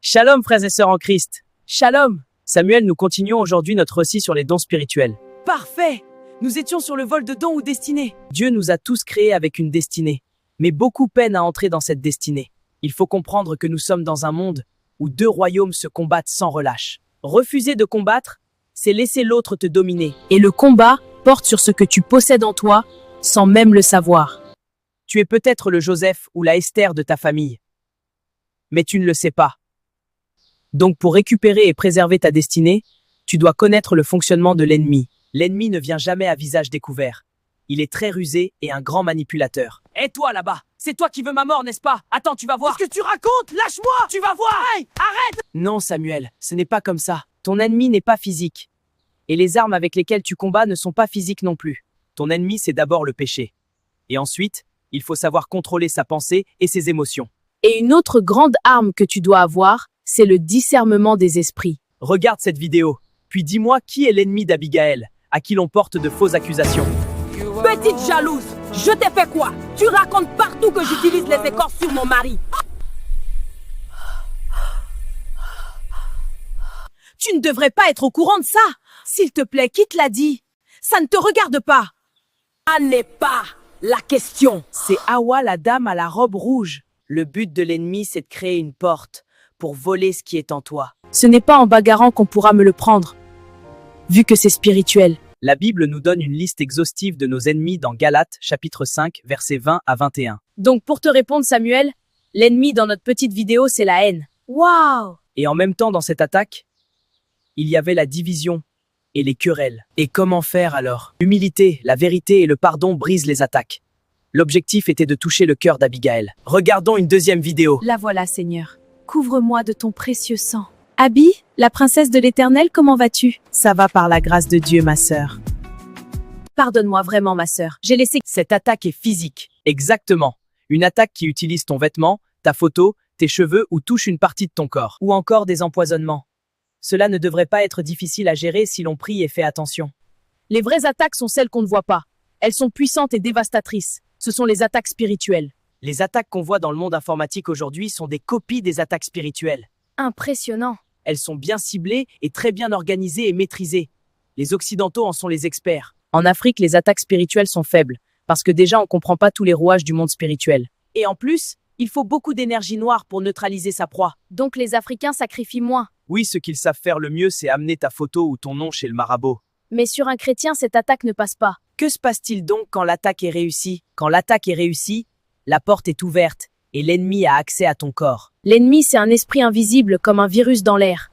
Shalom frères et sœurs en Christ. Shalom. Samuel, nous continuons aujourd'hui notre récit sur les dons spirituels. Parfait! Nous étions sur le vol de dons ou destinée. Dieu nous a tous créés avec une destinée, mais beaucoup peinent à entrer dans cette destinée. Il faut comprendre que nous sommes dans un monde où deux royaumes se combattent sans relâche. Refuser de combattre, c'est laisser l'autre te dominer. Et le combat porte sur ce que tu possèdes en toi, sans même le savoir. Tu es peut-être le Joseph ou la Esther de ta famille, mais tu ne le sais pas. Donc pour récupérer et préserver ta destinée, tu dois connaître le fonctionnement de l'ennemi. L'ennemi ne vient jamais à visage découvert. Il est très rusé et un grand manipulateur. Et toi là-bas, c'est toi qui veux ma mort, n'est-ce pas? Attends, tu vas voir. Qu'est-ce que tu racontes? Lâche-moi! Tu vas voir! Hey, arrête! Non Samuel, ce n'est pas comme ça. Ton ennemi n'est pas physique. Et les armes avec lesquelles tu combats ne sont pas physiques non plus. Ton ennemi, c'est d'abord le péché. Et ensuite, il faut savoir contrôler sa pensée et ses émotions. Et une autre grande arme que tu dois avoir, c'est le discernement des esprits. Regarde cette vidéo, puis dis-moi qui est l'ennemi d'Abigaël, à qui l'on porte de fausses accusations. Petite jalouse, je t'ai fait quoi? Tu racontes partout que j'utilise les écorces sur mon mari. Tu ne devrais pas être au courant de ça. S'il te plaît, qui te l'a dit? Ça ne te regarde pas. Ça n'est pas la question. C'est Hawa, la dame à la robe rouge. Le but de l'ennemi, c'est de créer une porte pour voler ce qui est en toi. Ce n'est pas en bagarrant qu'on pourra me le prendre, vu que c'est spirituel. La Bible nous donne une liste exhaustive de nos ennemis dans Galates, chapitre 5, versets 20 à 21. Donc pour te répondre Samuel, l'ennemi dans notre petite vidéo, c'est la haine. Waouh! Et en même temps, dans cette attaque, il y avait la division et les querelles. Et comment faire alors? L'humilité, la vérité et le pardon brisent les attaques. L'objectif était de toucher le cœur d'Abigaël. Regardons une deuxième vidéo. La voilà, Seigneur. Couvre-moi de ton précieux sang. Abi, la princesse de l'Éternel, comment vas-tu? Ça va par la grâce de Dieu, ma sœur. Pardonne-moi vraiment, ma sœur. J'ai laissé... Cette attaque est physique. Exactement. Une attaque qui utilise ton vêtement, ta photo, tes cheveux ou touche une partie de ton corps. Ou encore des empoisonnements. Cela ne devrait pas être difficile à gérer si l'on prie et fait attention. Les vraies attaques sont celles qu'on ne voit pas. Elles sont puissantes et dévastatrices. Ce sont les attaques spirituelles. Les attaques qu'on voit dans le monde informatique aujourd'hui sont des copies des attaques spirituelles. Impressionnant. Elles sont bien ciblées et très bien organisées et maîtrisées. Les Occidentaux en sont les experts. En Afrique, les attaques spirituelles sont faibles, parce que déjà on ne comprend pas tous les rouages du monde spirituel. Et en plus, il faut beaucoup d'énergie noire pour neutraliser sa proie. Donc les Africains sacrifient moins. Oui, ce qu'ils savent faire le mieux, c'est amener ta photo ou ton nom chez le marabout. Mais sur un chrétien, cette attaque ne passe pas. Que se passe-t-il donc quand l'attaque est réussie? Quand l'attaque est réussie, la porte est ouverte et l'ennemi a accès à ton corps. L'ennemi, c'est un esprit invisible comme un virus dans l'air,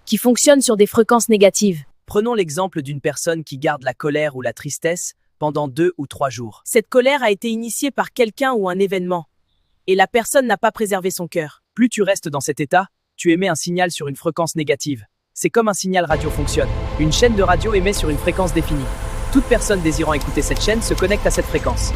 qui fonctionne sur des fréquences négatives. Prenons l'exemple d'une personne qui garde la colère ou la tristesse pendant 2 ou 3 jours. Cette colère a été initiée par quelqu'un ou un événement, et la personne n'a pas préservé son cœur. Plus tu restes dans cet état, tu émets un signal sur une fréquence négative. C'est comme un signal radio fonctionne. Une chaîne de radio émet sur une fréquence définie. Toute personne désirant écouter cette chaîne se connecte à cette fréquence.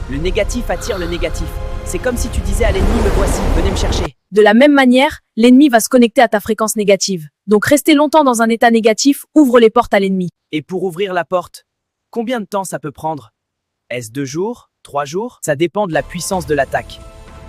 Le négatif attire le négatif. C'est comme si tu disais à l'ennemi, me voici, venez me chercher. De la même manière, l'ennemi va se connecter à ta fréquence négative. Donc rester longtemps dans un état négatif ouvre les portes à l'ennemi. Et pour ouvrir la porte, combien de temps ça peut prendre? Est-ce 2 jours? 3 jours? Ça dépend de la puissance de l'attaque,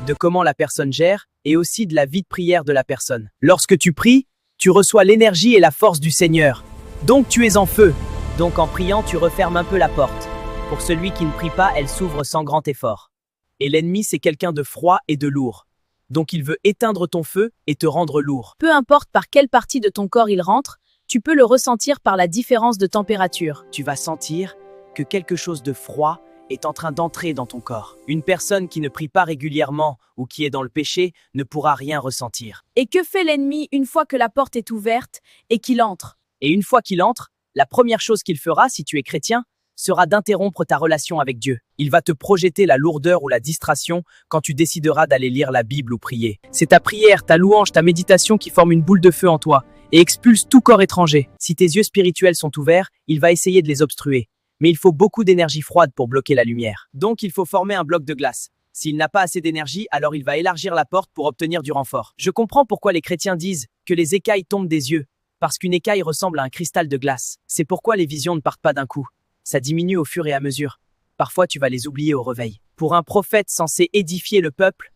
de comment la personne gère et aussi de la vie de prière de la personne. Lorsque tu pries, tu reçois l'énergie et la force du Seigneur. Donc tu es en feu. Donc en priant, tu refermes un peu la porte. Pour celui qui ne prie pas, elle s'ouvre sans grand effort. Et l'ennemi, c'est quelqu'un de froid et de lourd. Donc il veut éteindre ton feu et te rendre lourd. Peu importe par quelle partie de ton corps il rentre, tu peux le ressentir par la différence de température. Tu vas sentir que quelque chose de froid est en train d'entrer dans ton corps. Une personne qui ne prie pas régulièrement ou qui est dans le péché ne pourra rien ressentir. Et que fait l'ennemi une fois que la porte est ouverte et qu'il entre? Et une fois qu'il entre, la première chose qu'il fera, si tu es chrétien, sera d'interrompre ta relation avec Dieu. Il va te projeter la lourdeur ou la distraction quand tu décideras d'aller lire la Bible ou prier. C'est ta prière, ta louange, ta méditation qui forme une boule de feu en toi et expulse tout corps étranger. Si tes yeux spirituels sont ouverts, il va essayer de les obstruer. Mais il faut beaucoup d'énergie froide pour bloquer la lumière. Donc il faut former un bloc de glace. S'il n'a pas assez d'énergie, alors il va élargir la porte pour obtenir du renfort. Je comprends pourquoi les chrétiens disent que les écailles tombent des yeux, parce qu'une écaille ressemble à un cristal de glace. C'est pourquoi les visions ne partent pas d'un coup. Ça diminue au fur et à mesure. Parfois, tu vas les oublier au réveil. Pour un prophète censé édifier le peuple,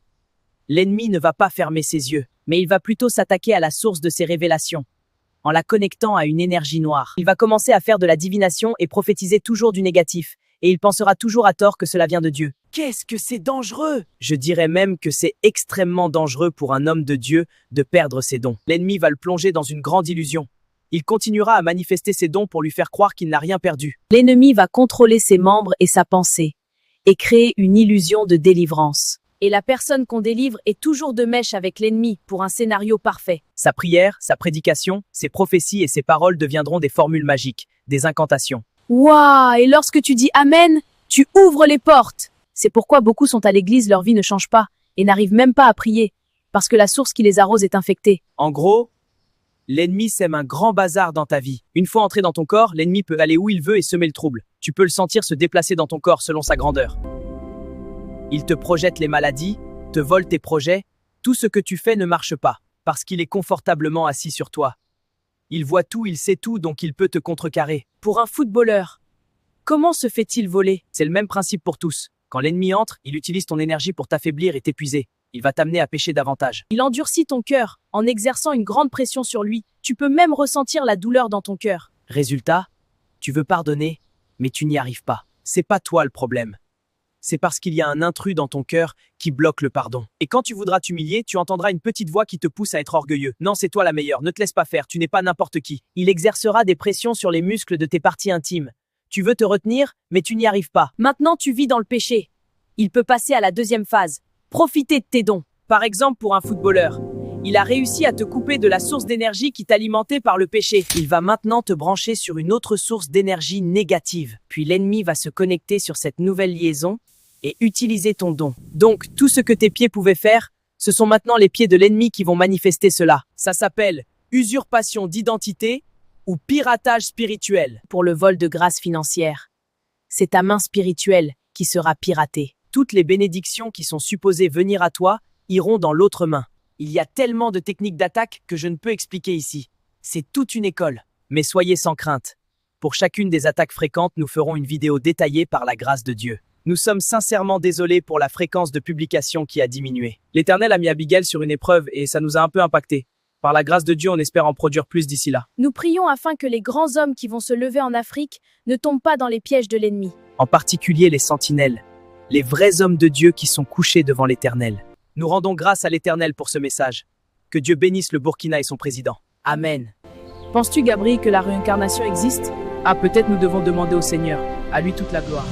l'ennemi ne va pas fermer ses yeux. mais il va plutôt s'attaquer à la source de ses révélations, en la connectant à une énergie noire. Il va commencer à faire de la divination et prophétiser toujours du négatif, et il pensera toujours à tort que cela vient de Dieu. Qu'est-ce que c'est dangereux! Je dirais même que c'est extrêmement dangereux pour un homme de Dieu de perdre ses dons. L'ennemi va le plonger dans une grande illusion. Il continuera à manifester ses dons pour lui faire croire qu'il n'a rien perdu. L'ennemi va contrôler ses membres et sa pensée, et créer une illusion de délivrance. Et la personne qu'on délivre est toujours de mèche avec l'ennemi pour un scénario parfait. Sa prière, sa prédication, ses prophéties et ses paroles deviendront des formules magiques, des incantations. Waouh! Et lorsque tu dis Amen, tu ouvres les portes. C'est pourquoi beaucoup sont à l'église, leur vie ne change pas, et n'arrivent même pas à prier, parce que la source qui les arrose est infectée. En gros, l'ennemi sème un grand bazar dans ta vie. Une fois entré dans ton corps, l'ennemi peut aller où il veut et semer le trouble. Tu peux le sentir se déplacer dans ton corps selon sa grandeur. Il te projette les maladies, te vole tes projets. Tout ce que tu fais ne marche pas, parce qu'il est confortablement assis sur toi. Il voit tout, il sait tout, donc il peut te contrecarrer. Pour un footballeur, comment se fait-il voler? C'est le même principe pour tous. Quand l'ennemi entre, il utilise ton énergie pour t'affaiblir et t'épuiser. Il va t'amener à pécher davantage. Il endurcit ton cœur en exerçant une grande pression sur lui. Tu peux même ressentir la douleur dans ton cœur. Résultat, tu veux pardonner, mais tu n'y arrives pas. C'est pas toi le problème. C'est parce qu'il y a un intrus dans ton cœur qui bloque le pardon. Et quand tu voudras t'humilier, tu entendras une petite voix qui te pousse à être orgueilleux. Non, c'est toi la meilleure, ne te laisse pas faire, tu n'es pas n'importe qui. Il exercera des pressions sur les muscles de tes parties intimes. Tu veux te retenir, mais tu n'y arrives pas. Maintenant, tu vis dans le péché. Il peut passer à la deuxième phase. Profiter de tes dons. Par exemple, pour un footballeur, il a réussi à te couper de la source d'énergie qui t'alimentait par le péché. Il va maintenant te brancher sur une autre source d'énergie négative. Puis l'ennemi va se connecter sur cette nouvelle liaison et utiliser ton don. Donc, tout ce que tes pieds pouvaient faire, ce sont maintenant les pieds de l'ennemi qui vont manifester cela. Ça s'appelle usurpation d'identité ou piratage spirituel. Pour le vol de grâce financière, c'est ta main spirituelle qui sera piratée. Toutes les bénédictions qui sont supposées venir à toi iront dans l'autre main. Il y a tellement de techniques d'attaque que je ne peux expliquer ici. C'est toute une école. Mais soyez sans crainte. Pour chacune des attaques fréquentes, nous ferons une vidéo détaillée par la grâce de Dieu. Nous sommes sincèrement désolés pour la fréquence de publication qui a diminué. L'Éternel a mis Abigail sur une épreuve et ça nous a un peu impacté. Par la grâce de Dieu, on espère en produire plus d'ici là. Nous prions afin que les grands hommes qui vont se lever en Afrique ne tombent pas dans les pièges de l'ennemi. En particulier les sentinelles, les vrais hommes de Dieu qui sont couchés devant l'Éternel. Nous rendons grâce à l'Éternel pour ce message. Que Dieu bénisse le Burkina et son président. Amen. Penses-tu, Gabriel, que la réincarnation existe? Ah, peut-être nous devons demander au Seigneur. À lui toute la gloire.